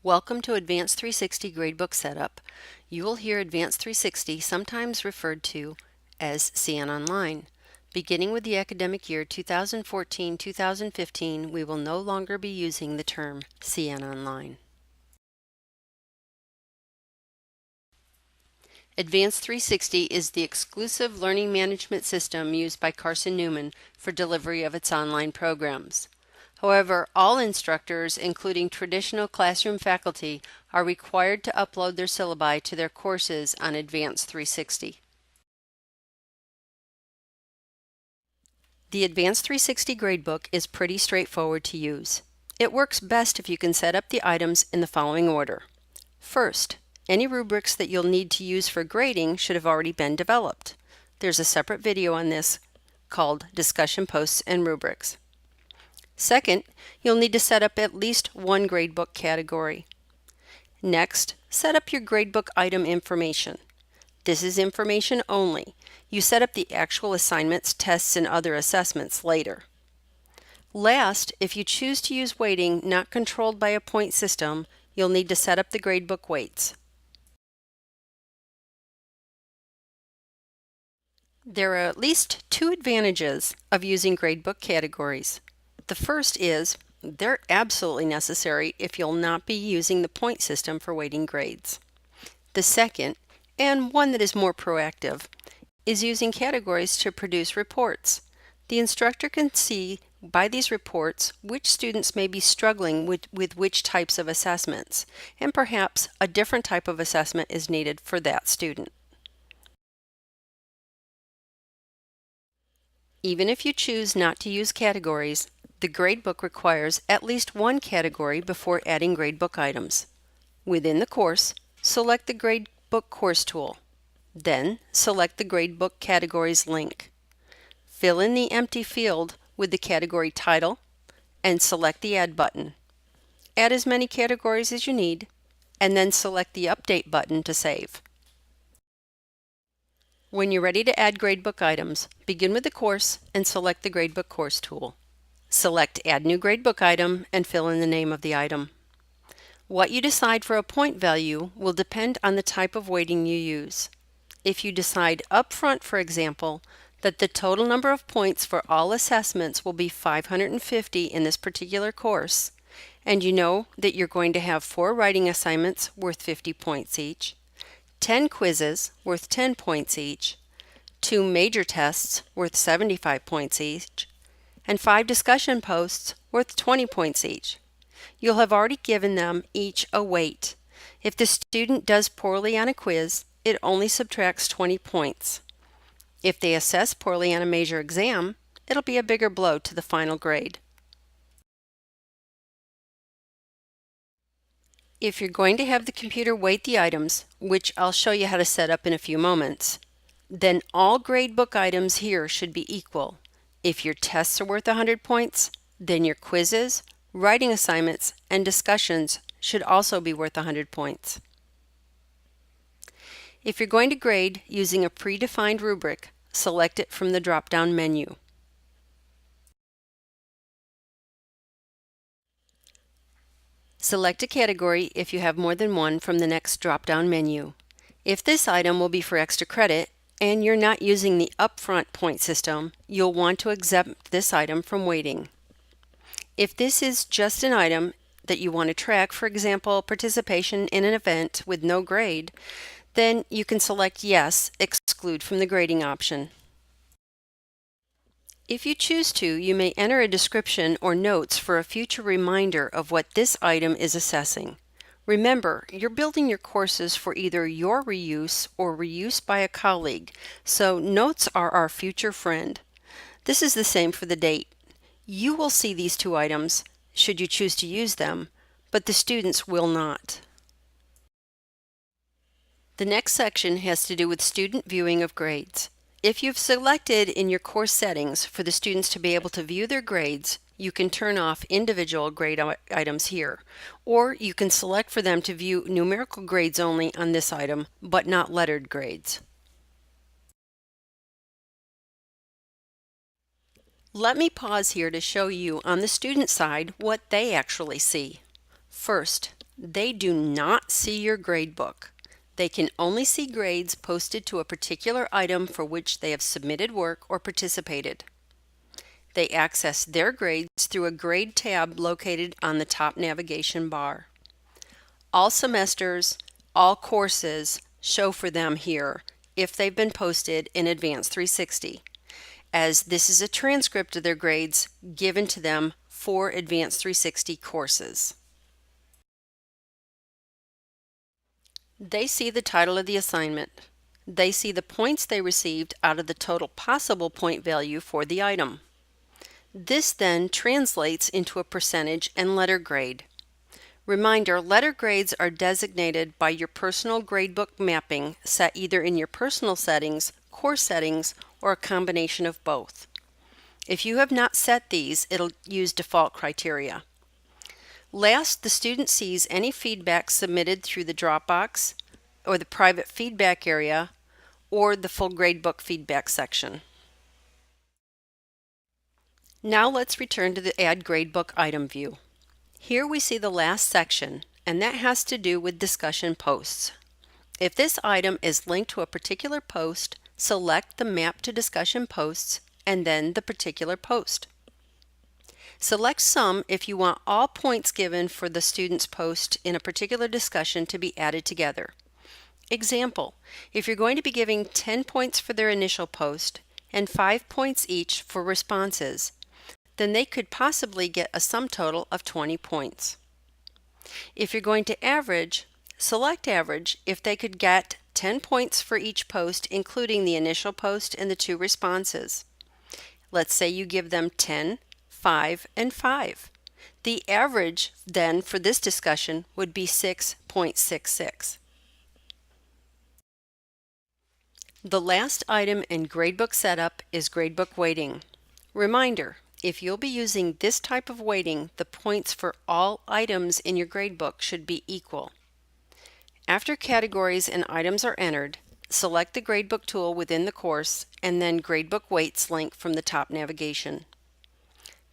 Welcome to Advanced 360 Gradebook Setup. You will hear Advanced 360 sometimes referred to as CN Online. Beginning with the academic year 2014-2015, we will no longer be using the term CN Online. Advanced 360 is the exclusive learning management system used by Carson Newman for delivery of its online programs. However, all instructors, including traditional classroom faculty, are required to upload their syllabi to their courses on Advanced 360. The Advanced 360 Gradebook is pretty straightforward to use. It works best if you can set up the items in the following order. First, any rubrics that you'll need to use for grading should have already been developed. There's a separate video on this called Discussion Posts and Rubrics. Second, you'll need to set up at least one gradebook category. Next, set up your gradebook item information. This is information only. You set up the actual assignments, tests, and other assessments later. Last, if you choose to use weighting not controlled by a point system, you'll need to set up the gradebook weights. There are at least two advantages of using gradebook categories. The first is they're absolutely necessary if you'll not be using the point system for weighting grades. The second, and one that is more proactive, is using categories to produce reports. The instructor can see by these reports which students may be struggling with which types of assessments, and perhaps a different type of assessment is needed for that student. Even if you choose not to use categories, the gradebook requires at least one category before adding gradebook items. Within the course, select the Gradebook Course tool. Then, select the Gradebook Categories link. Fill in the empty field with the category title and select the Add button. Add as many categories as you need, and then select the Update button to save. When you're ready to add gradebook items, begin with the course and select the Gradebook Course tool. Select Add New Gradebook Item and fill in the name of the item. What you decide for a point value will depend on the type of weighting you use. If you decide upfront, for example, that the total number of points for all assessments will be 550 in this particular course, and you know that you're going to have 4 writing assignments worth 50 points each, 10 quizzes worth 10 points each, 2 major tests worth 75 points each, and 5 discussion posts worth 20 points each. You'll have already given them each a weight. If the student does poorly on a quiz, it only subtracts 20 points. If they assess poorly on a major exam, it'll be a bigger blow to the final grade. If you're going to have the computer weight the items, which I'll show you how to set up in a few moments, then all gradebook items here should be equal. If your tests are worth 100 points, then your quizzes, writing assignments, and discussions should also be worth 100 points. If you're going to grade using a predefined rubric, select it from the drop-down menu. Select a category if you have more than one from the next drop-down menu. If this item will be for extra credit, and you're not using the upfront point system, you'll want to exempt this item from weighting. If this is just an item that you want to track, for example, participation in an event with no grade, then you can select Yes, Exclude from the grading option. If you choose to, you may enter a description or notes for a future reminder of what this item is assessing. Remember, you're building your courses for either your reuse or reuse by a colleague, so notes are our future friend. This is the same for the date. You will see these 2 items, should you choose to use them, but the students will not. The next section has to do with student viewing of grades. If you've selected in your course settings for the students to be able to view their grades, you can turn off individual grade items here, or you can select for them to view numerical grades only on this item, but not lettered grades. Let me pause here to show you on the student side what they actually see. First, They do not see your gradebook. They can only see grades posted to a particular item for which they have submitted work or participated. They access their grades through a Grade tab located on the top navigation bar. All semesters, all courses show for them here if they've been posted in Advanced 360, as this is a transcript of their grades given to them for Advanced 360 courses. They see the title of the assignment. They see the points they received out of the total possible point value for the item. This then translates into a percentage and letter grade. Reminder, letter grades are designated by your personal gradebook mapping set either in your personal settings, course settings, or a combination of both. If you have not set these, it'll use default criteria. Last, the student sees any feedback submitted through the Dropbox or the private feedback area or the full gradebook feedback section. Now let's return to the Add Gradebook item view. Here we see the last section, and that has to do with discussion posts. If this item is linked to a particular post, select the Map to Discussion Posts and then the particular post. Select Sum if you want all points given for the student's post in a particular discussion to be added together. Example, if you're going to be giving 10 points for their initial post and 5 points each for responses, then they could possibly get a sum total of 20 points. If you're going to average, select Average if they could get 10 points for each post, including the initial post and the 2 responses. Let's say you give them 10, 5, and 5. The average then for this discussion would be 6.66. The last item in Gradebook Setup is Gradebook Weighting. Reminder, if you'll be using this type of weighting, the points for all items in your gradebook should be equal. After categories and items are entered, select the Gradebook tool within the course and then Gradebook Weights link from the top navigation.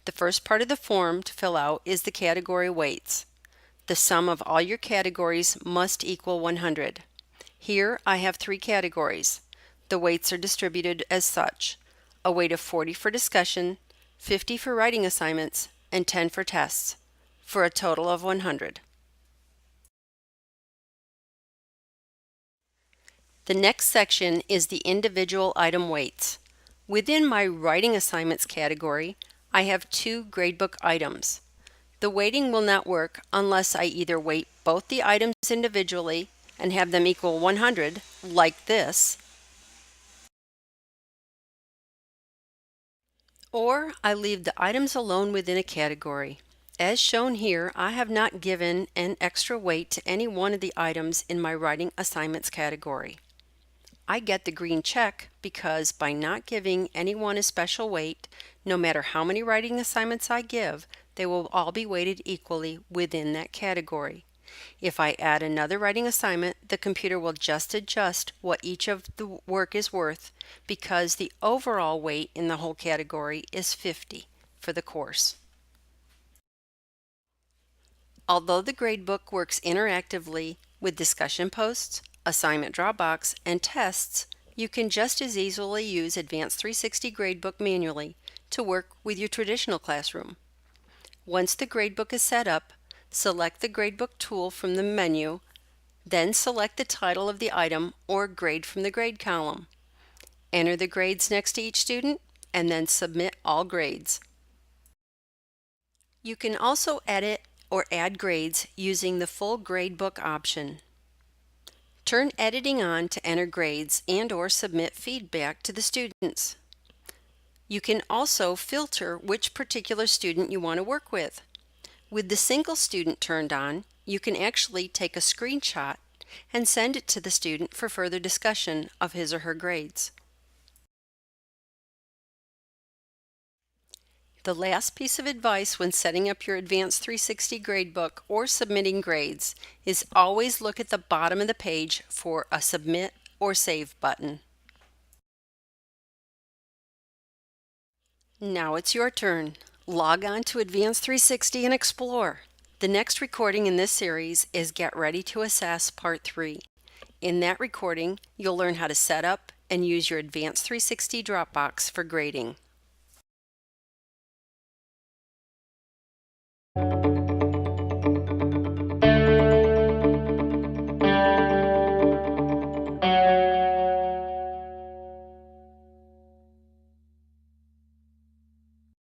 The first part of the form to fill out is the category weights. The sum of all your categories must equal 100. Here I have 3 categories. The weights are distributed as such: a weight of 40 for discussion, 50 for writing assignments, and 10 for tests, for a total of 100. The next section is the individual item weights. Within my writing assignments category, I have 2 gradebook items. The weighting will not work unless I either weight both the items individually and have them equal 100, like this, or I leave the items alone within a category. As shown here, I have not given an extra weight to any one of the items in my writing assignments category. I get the green check because by not giving anyone a special weight, no matter how many writing assignments I give, they will all be weighted equally within that category. If I add another writing assignment, the computer will just adjust what each of the work is worth because the overall weight in the whole category is 50 for the course. Although the gradebook works interactively with discussion posts, assignment Dropbox, and tests, you can just as easily use Advanced 360 Gradebook manually to work with your traditional classroom. Once the gradebook is set up, select the Gradebook tool from the menu, then select the title of the item or grade from the grade column. Enter the grades next to each student, and then submit all grades. You can also edit or add grades using the full gradebook option. Turn editing on to enter grades and/or submit feedback to the students. You can also filter which particular student you want to work with. With the single student turned on, you can actually take a screenshot and send it to the student for further discussion of his or her grades. The last piece of advice when setting up your Advanced 360 Gradebook or submitting grades is always look at the bottom of the page for a Submit or Save button. Now it's your turn. Log on to Advanced 360 and explore. The next recording in this series is Get Ready to Assess Part 3. In that recording, you'll learn how to set up and use your Advanced 360 Dropbox for grading.